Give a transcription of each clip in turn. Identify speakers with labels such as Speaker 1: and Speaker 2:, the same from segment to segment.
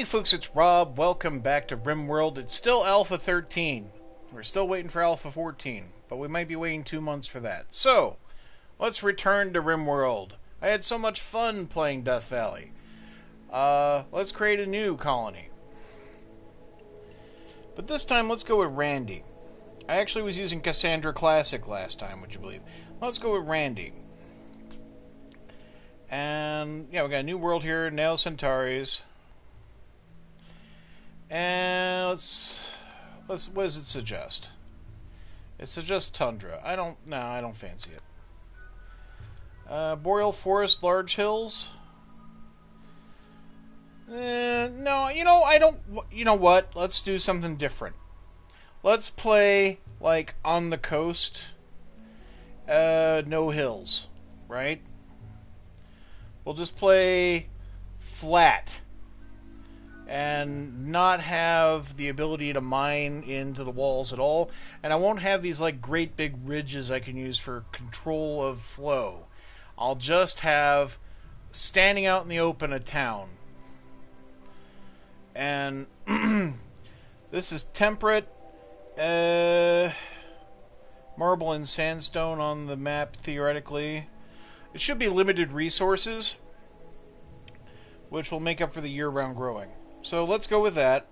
Speaker 1: Hey folks, it's Rob. Welcome back to RimWorld. It's still Alpha 13. We're still waiting for Alpha 14, but we might be waiting 2 months for that. So, let's return to RimWorld. I had so much fun playing Death Valley. Let's create a new colony. But this time, let's go with Randy. I actually was using Cassandra Classic last time, would you believe? Let's go with Randy. And, yeah, we got a new world here, Neo Centauris. And let's what does it suggest? It suggests tundra. I don't fancy it. Boreal forest, large hills. No, I don't. You know what? Let's do something different. Let's play like on the coast. No hills, right? We'll just play flat. And not have the ability to mine into the walls at all. And I won't have these like great big ridges I can use for control of flow. I'll just have standing out in the open a town. And this is temperate, marble and sandstone on the map theoretically. It should be limited resources, which will make up for the year-round growing. So let's go with that.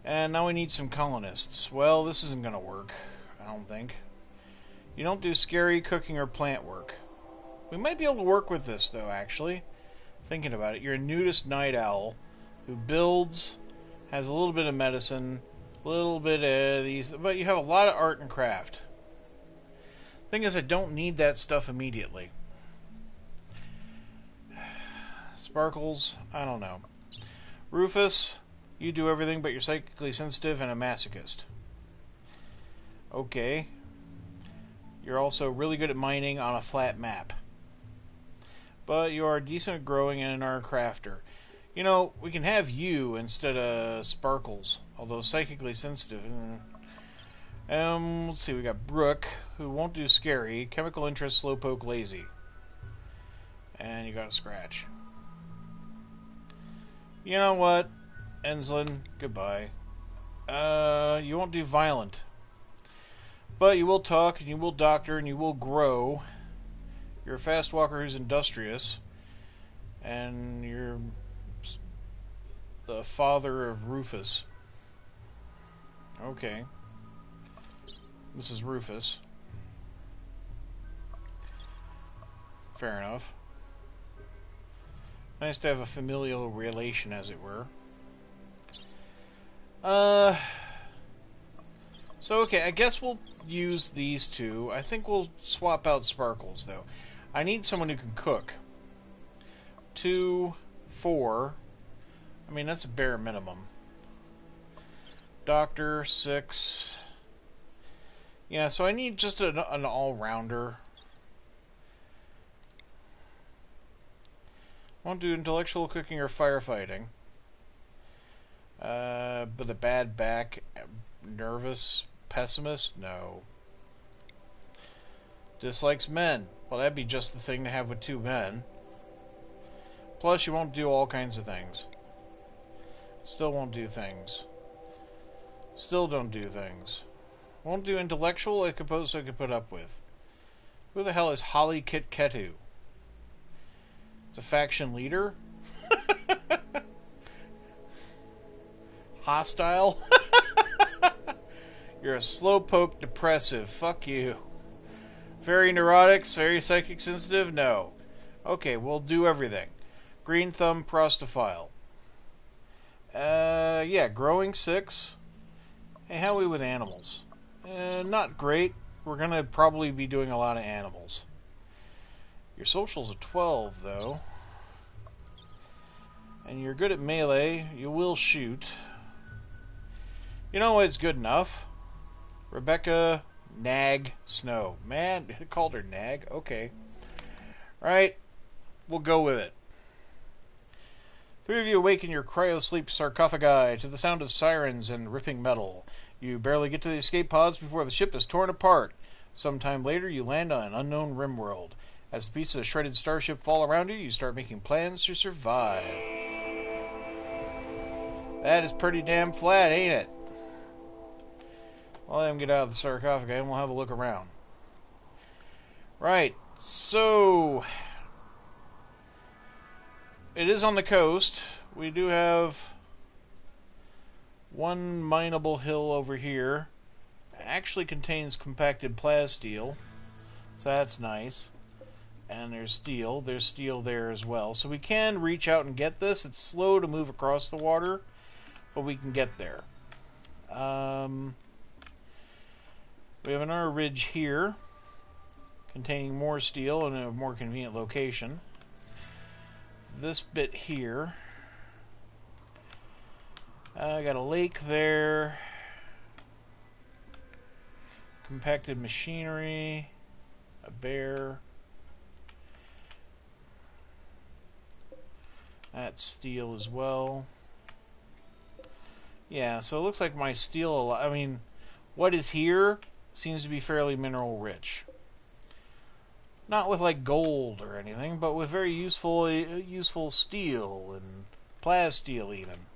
Speaker 1: And now we need some colonists. Well, this isn't going to work, I don't think. You don't do scary cooking or plant work. We might be able to work with this, though, actually. Thinking about it. You're a nudist night owl who builds, has a little bit of medicine, a little bit of these, but you have a lot of art and craft. Thing is, I don't need that stuff immediately. Sparkles, I don't know. Rufus, you do everything but you're psychically sensitive and a masochist. Okay. You're also really good at mining on a flat map. But you are decent at growing and are a crafter. You know, we can have you instead of Sparkles, although psychically sensitive. Let's see, we got Brooke, who won't do scary, chemical interest, slowpoke, lazy. And you got a scratch. You know what, Enslin, goodbye. You won't do violent. But you will talk, and you will doctor, and you will grow. You're a fast walker who's industrious. And you're the father of Rufus. Okay. This is Rufus. Fair enough. Nice to have a familial relation, as it were. So, okay, I guess we'll use these two. I think we'll swap out Sparkles, though. I need someone who can cook. 2, 4. I mean, that's a bare minimum. Doctor, 6. Yeah, so I need just an all-rounder. Won't do intellectual cooking or firefighting. But a bad back, nervous, pessimist? No. Dislikes men. Well, that'd be just the thing to have with 2 men. Plus, you won't do all kinds of things. Still won't do things. Still don't do things. Won't do intellectual, I suppose I could put up with. Who the hell is Holly Kit Ketu? It's a faction leader? Hostile? You're a slowpoke depressive. Fuck you. Very neurotic, very psychic sensitive? No. Okay, we'll do everything. Green thumb prostophile. Yeah, growing 6. Hey, how are we with animals? Not great. We're gonna probably be doing a lot of animals. Your social's a 12, though. And you're good at melee. You will shoot. You know it's good enough. Rebecca Nag Snow. Man, I called her Nag. Okay. Right. We'll go with it. 3 of you awaken your cryo-sleep sarcophagi to the sound of sirens and ripping metal. You barely get to the escape pods before the ship is torn apart. Sometime later, you land on an unknown RimWorld. As the pieces of shredded starship fall around you, you start making plans to survive. That is pretty damn flat, ain't it? I'll let him get out of the sarcophagus and we'll have a look around. Right, so it is on the coast. We do have one mineable hill over here. It actually contains compacted plasteel, so that's nice. And there's steel. There's steel there as well. So we can reach out and get this. It's slow to move across the water, but we can get there. We have another ridge here containing more steel in a more convenient location. This bit here, I got a lake there, compacted machinery, a bear. That's steel as well. Yeah, so it looks like my steel, I mean, what is here seems to be fairly mineral rich. Not with like gold or anything, but with very useful steel and plasteel even.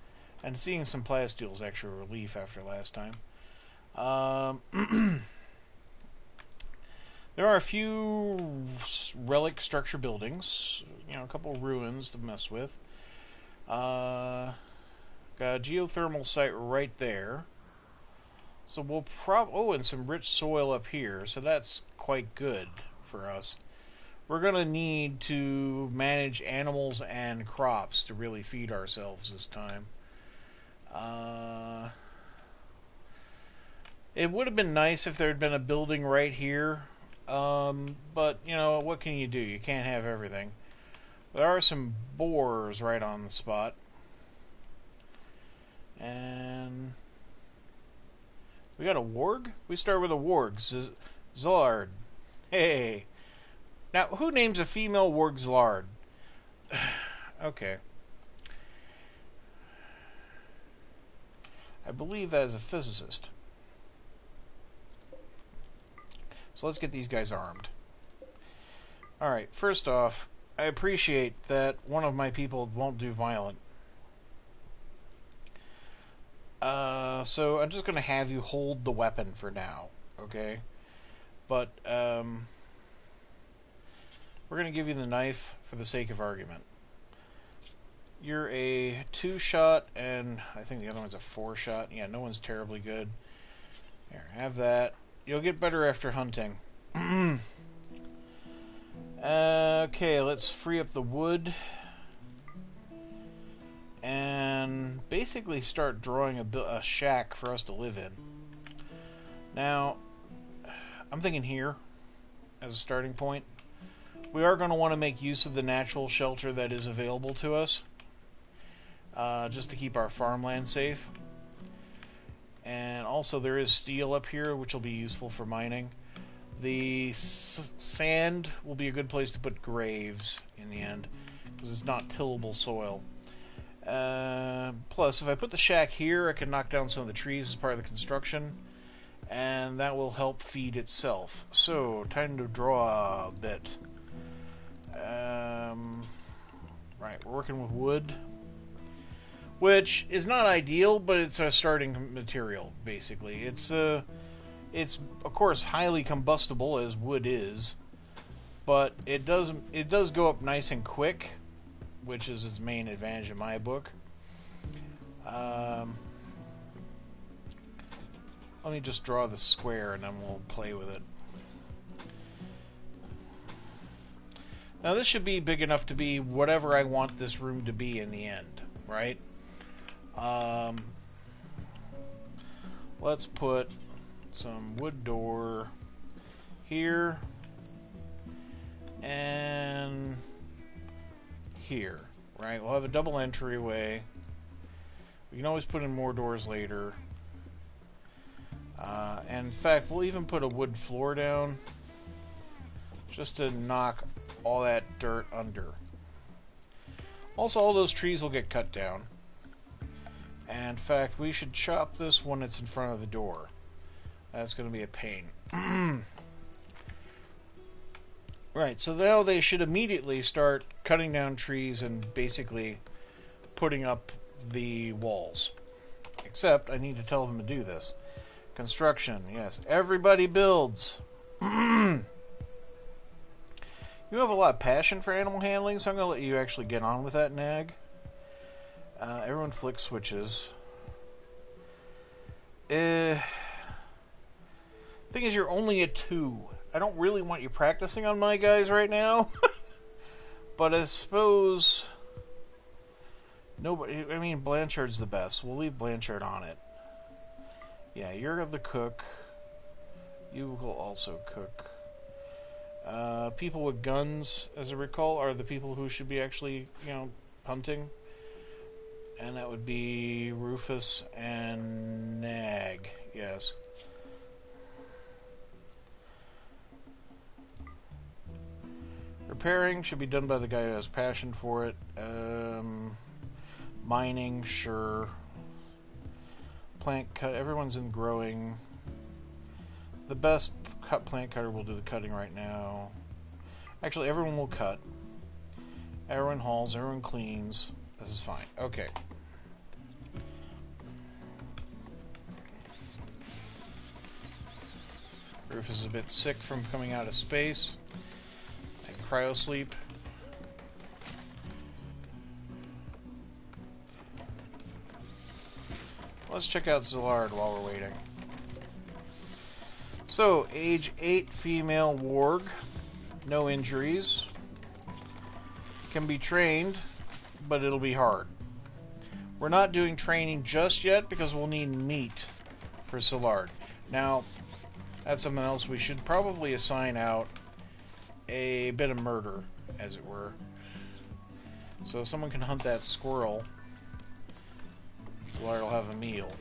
Speaker 1: And seeing some plasteel is actually a relief after last time. There are a few relic structure buildings, you know, a couple ruins to mess with. Got a geothermal site right there. So we'll and some rich soil up here, so that's quite good for us. We're going to need to manage animals and crops to really feed ourselves this time. It would have been nice if there had been a building right here, but, you know, what can you do? You can't have everything. There are some boars right on the spot. And we got a warg? We start with a warg. Zlard. Hey. Now, who names a female warg Zlard? Okay. I believe that is a physicist. So let's get these guys armed. Alright, first off, I appreciate that one of my people won't do violent. So I'm just going to have you hold the weapon for now, okay? But, we're going to give you the knife for the sake of argument. You're a 2-shot, and I think the other one's a 4-shot. Yeah, no one's terribly good. Here, have that. You'll get better after hunting. Okay, let's free up the wood. And basically start drawing a shack for us to live in. Now, I'm thinking here as a starting point. We are going to want to make use of the natural shelter that is available to us, just to keep our farmland safe. And also there is steel up here, which will be useful for mining. The sand will be a good place to put graves in the end, because it's not tillable soil. Plus, if I put the shack here, I can knock down some of the trees as part of the construction, and that will help feed itself. So, time to draw a bit. Right, we're working with wood, which is not ideal, but it's a starting material, basically. It's of course highly combustible, as wood is, but it does go up nice and quick, which is its main advantage in my book. Let me just draw the square and then we'll play with it. Now this should be big enough to be whatever I want this room to be in the end, right? Let's put some wood door here and here, right? We'll have a double entryway. We can always put in more doors later. And in fact, we'll even put a wood floor down just to knock all that dirt under. Also, all those trees will get cut down. And in fact, we should chop this when it's in front of the door. That's going to be a pain. Right, so now they should immediately start cutting down trees and basically putting up the walls. Except I need to tell them to do this. Construction, yes. Everybody builds. You have a lot of passion for animal handling, so I'm going to let you actually get on with that, Nag. Everyone flick switches. Thing is, you're only a 2. I don't really want you practicing on my guys right now. But I suppose... Nobody... I mean, Blanchard's the best. We'll leave Blanchard on it. Yeah, you're the cook. You will also cook. People with guns, as I recall, are the people who should be actually, hunting. And that would be Rufus and Nag. Yes. Repairing should be done by the guy who has passion for it. Mining, sure. Plant cut. Everyone's in growing. The best plant cutter will do the cutting right now. Actually, everyone will cut. Everyone hauls. Everyone cleans. This is fine. Okay. Rufus is a bit sick from coming out of space. Cryosleep. Let's check out Zillard while we're waiting. So, age 8 female warg. No injuries. Can be trained, but it'll be hard. We're not doing training just yet because we'll need meat for Zillard. Now, that's something else we should probably assign out. A bit of murder, as it were. So if someone can hunt that squirrel, Zillard will have a meal.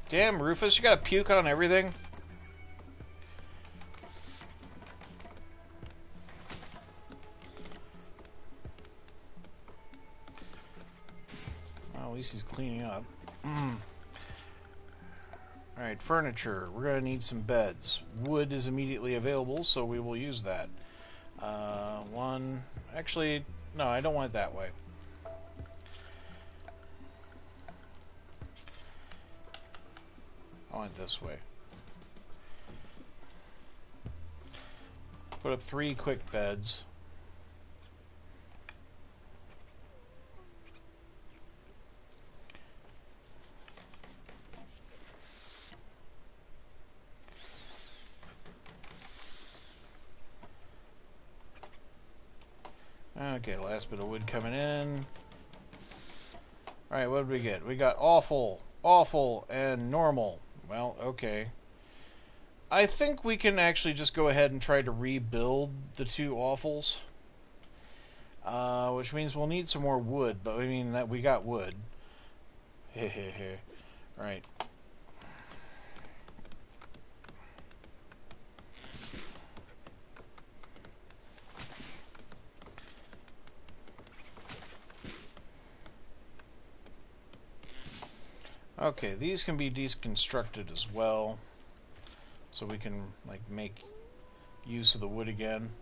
Speaker 1: Damn, Rufus, you gotta puke on everything? Well, at least he's cleaning up. Alright, furniture. We're gonna need some beds. Wood is immediately available, so we will use that. One... Actually, no, I don't want it that way. I want it this way. Put up 3 quick beds. Okay, last bit of wood coming in. Alright, what did we get? We got awful, awful, and normal. Well, okay. I think we can actually just go ahead and try to rebuild the 2 awfuls. Which means we'll need some more wood, but I mean that we got wood. Hehehe. Right. Okay, these can be deconstructed as well, so we can make use of the wood again.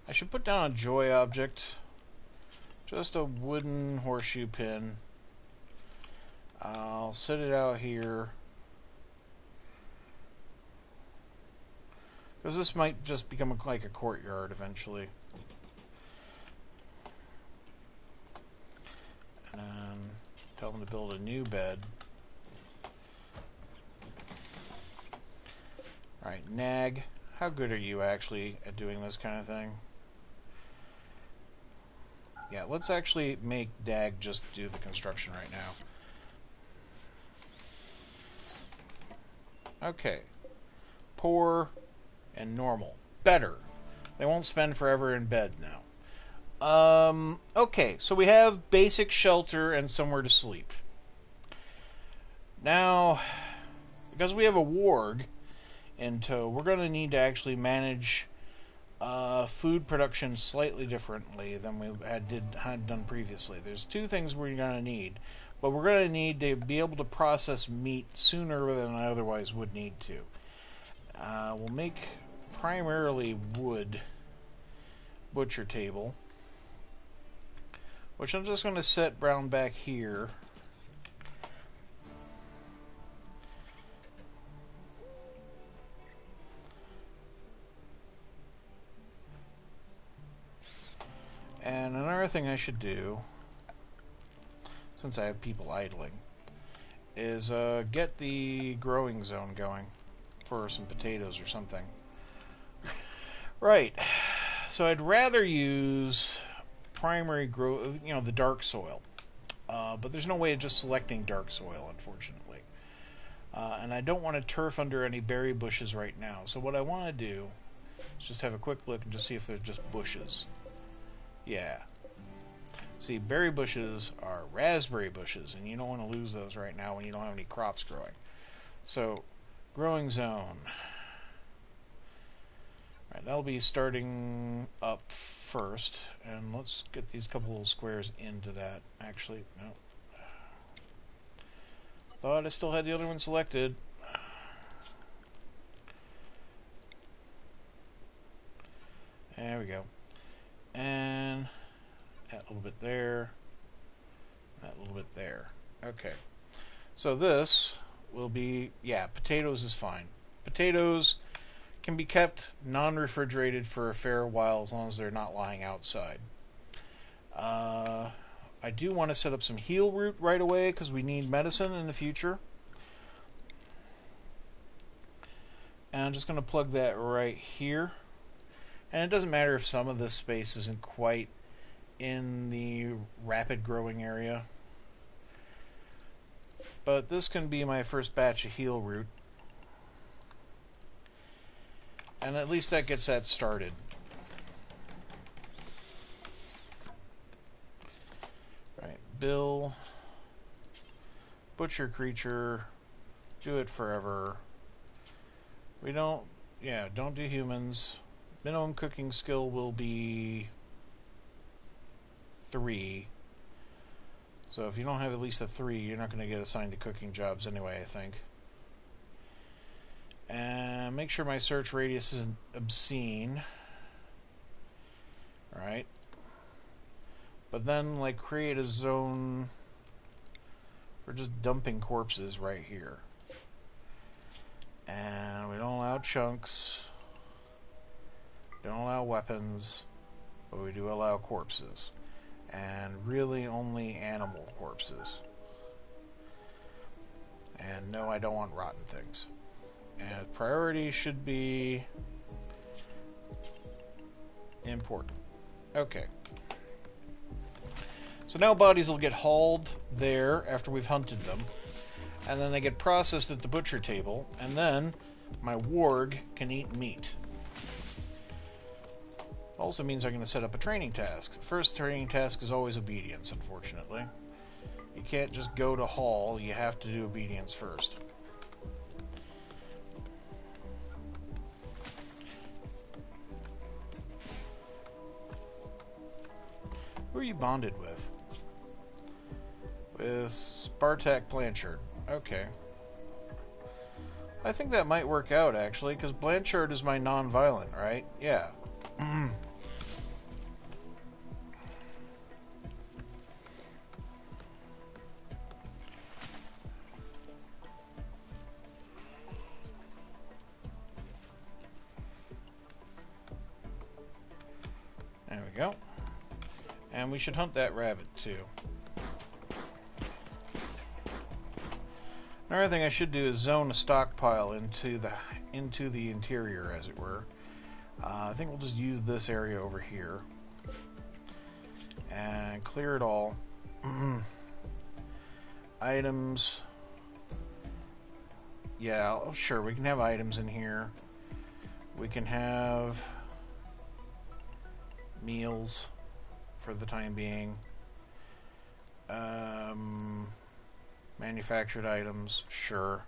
Speaker 1: I should put down a joy object, just a wooden horseshoe pin. I'll set it out here, because this might just become like a courtyard eventually. And tell them to build a new bed. Alright, Nag, how good are you actually at doing this kind of thing? Yeah, let's actually make Dag just do the construction right now. Okay. Poor and normal. Better. They won't spend forever in bed now. Okay, so we have basic shelter and somewhere to sleep. Now, because we have a warg in tow, we're going to need to actually manage food production slightly differently than we had done previously. There's 2 things we're going to need. But we're going to need to be able to process meat sooner than I otherwise would need to. We'll make primarily wood butcher table, which I'm just going to set brown back here. And another thing I should do, since I have people idling, is get the growing zone going for some potatoes or something. Right. So I'd rather use primary grow, the dark soil. But there's no way of just selecting dark soil, unfortunately. And I don't want to turf under any berry bushes right now. So what I want to do is just have a quick look and just see if they're just bushes. Yeah. See, berry bushes are raspberry bushes, and you don't want to lose those right now when you don't have any crops growing. So, growing zone. Right, that'll be starting up first, and let's get these couple little squares into that. Actually, no. Thought I still had the other one selected. There we go. And that little bit there, that little bit there. Okay. So this will be, potatoes is fine. Potatoes can be kept non-refrigerated for a fair while as long as they're not lying outside. I do want to set up some heel root right away because we need medicine in the future. And I'm just going to plug that right here. And it doesn't matter if some of this space isn't quite in the rapid growing area. But this can be my first batch of heel root. And at least that gets that started. Right, Bill, butcher creature, do it forever. We don't do humans. Minimum cooking skill will be 3. So if you don't have at least a 3, you're not going to get assigned to cooking jobs anyway, I think. And make sure my search radius isn't obscene. Alright. But then, create a zone for just dumping corpses right here. And we don't allow chunks. Don't allow weapons, but we do allow corpses. And really only animal corpses. And no, I don't want rotten things. And priority should be important. Okay. So now bodies will get hauled there after we've hunted them. And then they get processed at the butcher table. And then my warg can eat meat. Also means I'm going to set up a training task. The first training task is always obedience, unfortunately. You can't just go to haul, you have to do obedience first. Who are you bonded with? With Spartak Blanchard. Okay. I think that might work out, actually, because Blanchard is my non-violent, right? Yeah. There we go. And we should hunt that rabbit, too. Another thing I should do is zone a stockpile into the interior, as it were. I think we'll just use this area over here. And clear it all. Items. Yeah, sure, we can have items in here. We can have meals for the time being. Manufactured items, sure.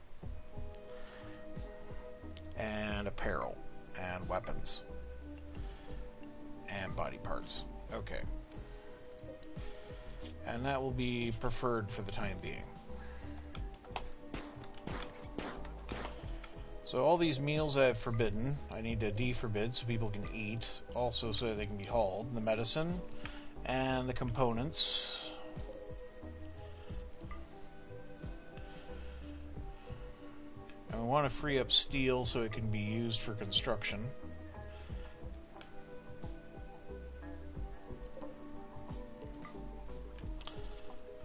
Speaker 1: And apparel. And weapons. And body parts. Okay. And that will be preferred for the time being. So all these meals I have forbidden, I need to deforbid so people can eat, also so that they can be hauled. The medicine and the components. And we want to free up steel so it can be used for construction.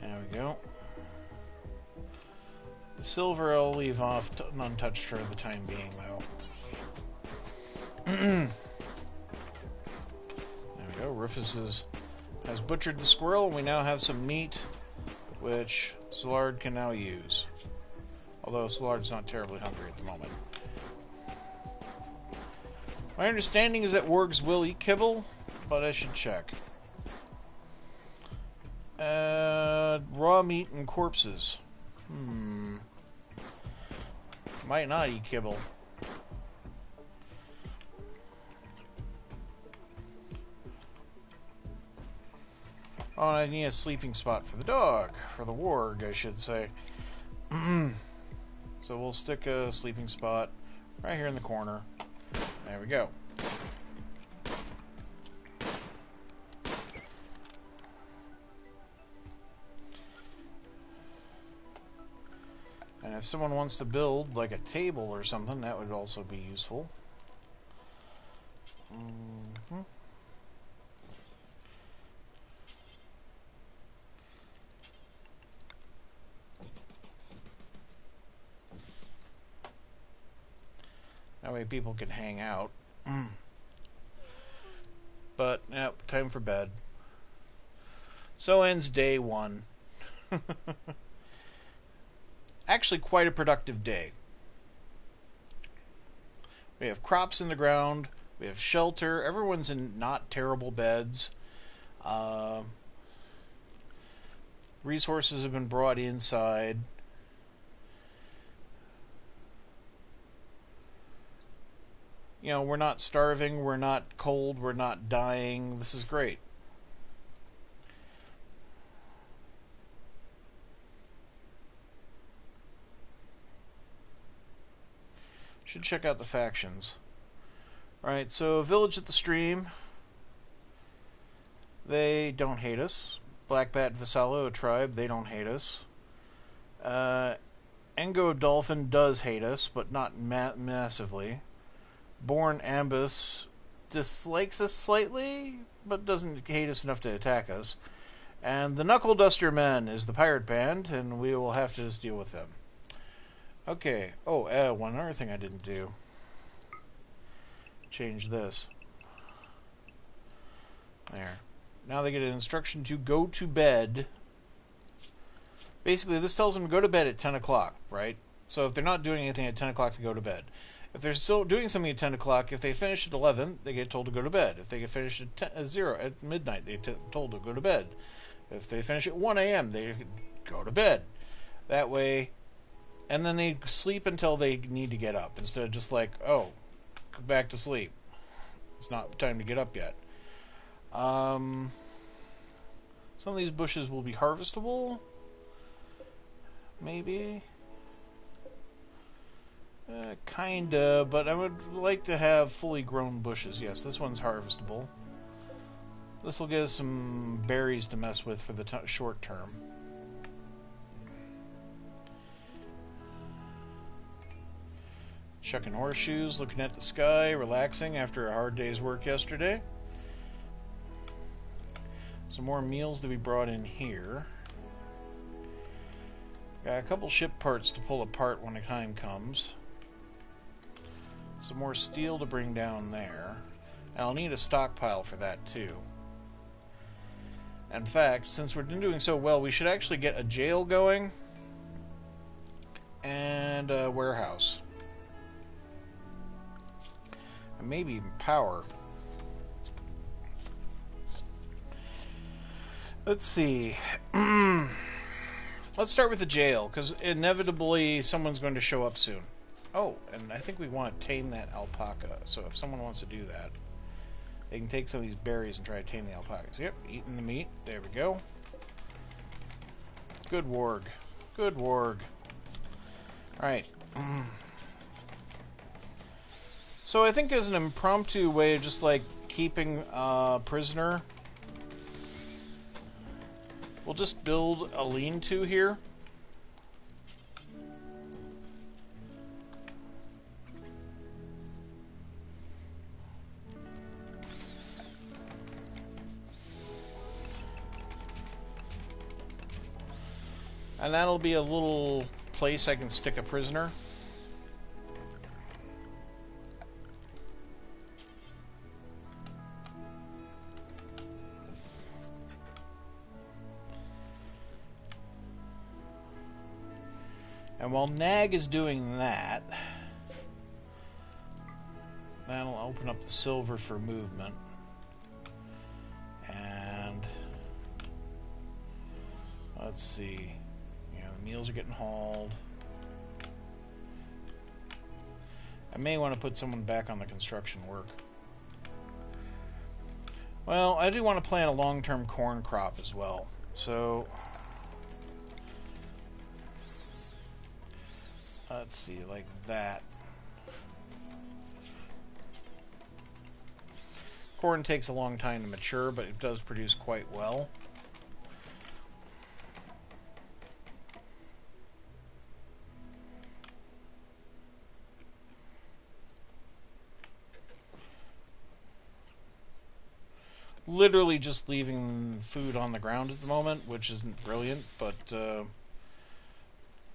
Speaker 1: There we go. The silver I'll leave off untouched for the time being, though. There we go. Rufus has butchered the squirrel, and we now have some meat, which Szilard can now use. Although Szilard's not terribly hungry at the moment. My understanding is that wargs will eat kibble, but I should check. Raw meat and corpses. Might not eat kibble. Oh, I need a sleeping spot for the dog. For the warg, I should say. So we'll stick a sleeping spot right here in the corner. There we go. And if someone wants to build like a table or something, that would also be useful. That way people can hang out. But, yep, time for bed. So ends day one. Actually, quite a productive day. We have crops in the ground. We have shelter. Everyone's in not terrible beds. Resources have been brought inside. You know, we're not starving. We're not cold. We're not dying. This is great. Should check out the factions. Alright, so Village at the Stream. They don't hate us. Blackbat Vassallo, a tribe, they don't hate us. Engo Dolphin does hate us, but not massively. Born Ambus dislikes us slightly, but doesn't hate us enough to attack us. And the Knuckle Duster Men is the pirate band, and we will have to just deal with them. Okay. Oh, one other thing I didn't do. Change this. There. Now they get an instruction to go to bed. Basically, this tells them to go to bed at 10 o'clock, right? So if they're not doing anything at 10 o'clock, they go to bed. If they're still doing something at 10 o'clock, if they finish at 11, they get told to go to bed. If they get finished at 0 at midnight, they get told to go to bed. If they finish at 1 a.m., they go to bed. That way... And then they sleep until they need to get up, instead of just like, oh, go back to sleep. It's not time to get up yet. Some of these bushes will be harvestable. Maybe. Kinda, but I would like to have fully grown bushes. Yes, this one's harvestable. This will get us some berries to mess with for the short term. Chucking horseshoes, looking at the sky, relaxing after a hard day's work yesterday. Some more meals to be brought in here. Got a couple ship parts to pull apart when the time comes. Some more steel to bring down there. I'll need a stockpile for that too. In fact, since we're doing so well, we should actually get a jail going and a warehouse. And maybe even power. Let's see. Let's start with the jail, because inevitably someone's going to show up soon. Oh, and I think we want to tame that alpaca. So if someone wants to do that, they can take some of these berries and try to tame the alpacas. Yep, eating the meat. There we go. Good warg. Good warg. Alright. So I think as an impromptu way of just like keeping a prisoner, we'll just build a lean-to here. And that'll be a little place I can stick a prisoner. And while Nag is doing that, that'll open up the silver for movement. And let's see. Meals are getting hauled. I may want to put someone back on the construction work. Well, I do want to plant a long-term corn crop as well. So let's see, like that. Corn takes a long time to mature, but it does produce quite well. Literally just leaving food on the ground at the moment, which isn't brilliant, but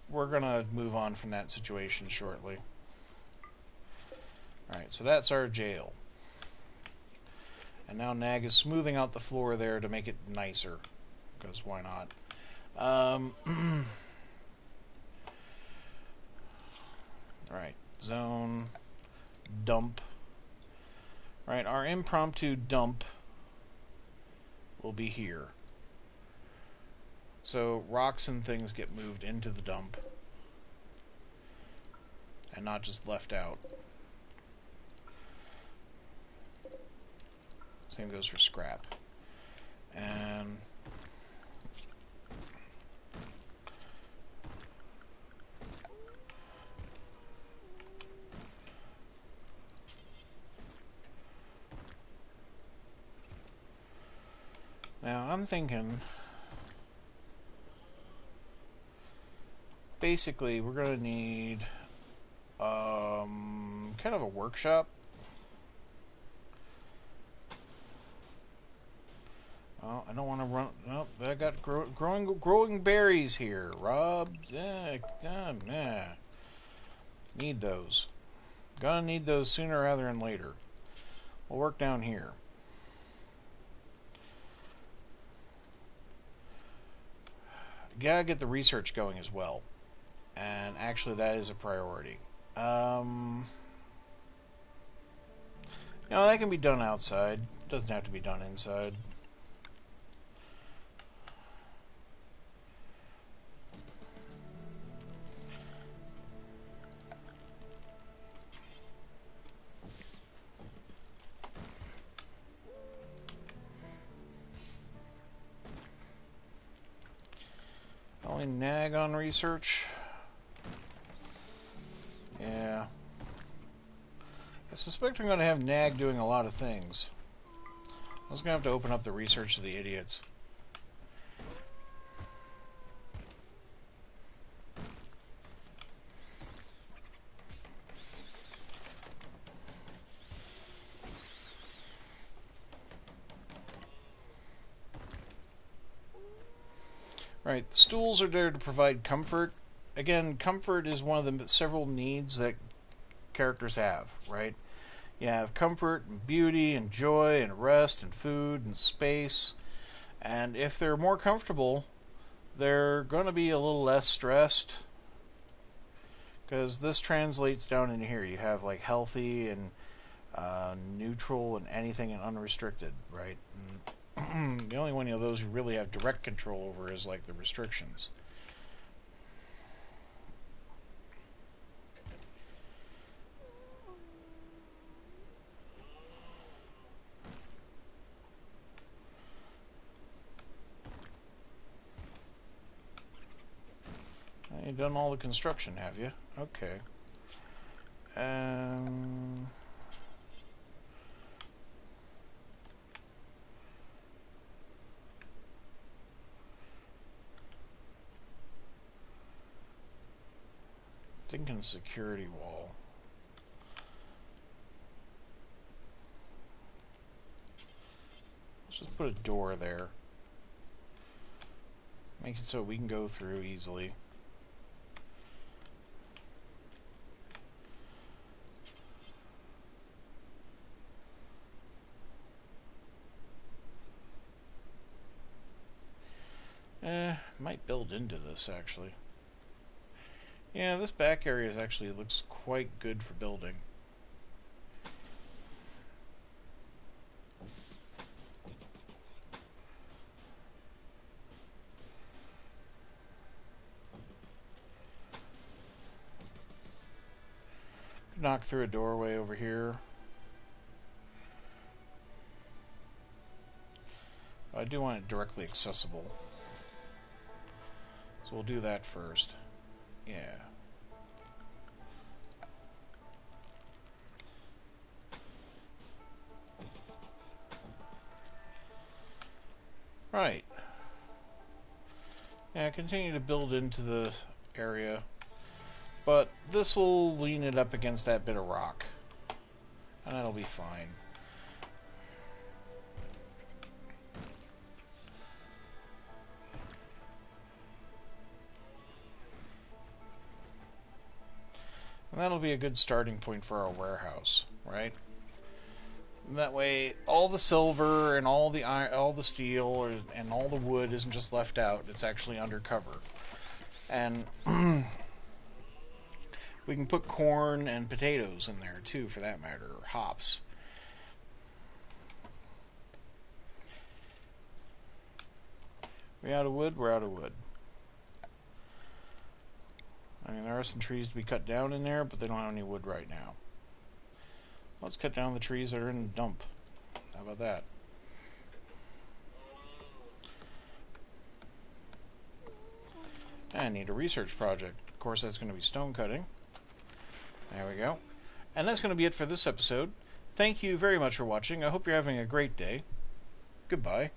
Speaker 1: we're going to move on from that situation shortly. Alright, so that's our jail. And now Nag is smoothing out the floor there to make it nicer, because why not? Alright, zone, dump. Right, our impromptu dump will be here. So rocks and things get moved into the dump and not just left out. Same goes for scrap. And now I'm thinking basically we're going to need kind of a workshop. Oh, I don't want to run. Nope, I got growing berries here, Rob. Nah. Need those. Gonna need those sooner rather than later. We'll work down here. Gotta get the research going as well. And actually that is a priority. That can be done outside. Doesn't have to be done inside. Only Nag on research. Yeah. I suspect I'm going to have Nag doing a lot of things. I was going to have to open up the research of the idiots. Right, the stools are there to provide comfort. Again, comfort is one of the several needs that characters have, right? You have comfort and beauty and joy and rest and food and space. And if they're more comfortable, they're going to be a little less stressed. Because this translates down into here. You have like healthy and neutral and anything and unrestricted, right? And the only one of those you really have direct control over is like the restrictions. done all the construction, have you? Okay. Thinking security wall. Let's just put a door there. Make it so we can go through easily. Might build into this actually. Yeah, this back area actually looks quite good for building. Knock through a doorway over here. I do want it directly accessible. So we'll do that first. Yeah. Right. Yeah, continue to build into the area. But this will lean it up against that bit of rock. And that'll be fine. And that'll be a good starting point for our warehouse, right? And that way, all the silver and all the iron, all the steel and all the wood isn't just left out. It's actually undercover. And we can put corn and potatoes in there too, for that matter, or hops. We out of wood? We're out of wood. I mean, there are some trees to be cut down in there, but they don't have any wood right now. Let's cut down the trees that are in the dump. How about that? I need a research project. Of course, that's going to be stone cutting. There we go. And that's going to be it for this episode. Thank you very much for watching. I hope you're having a great day. Goodbye.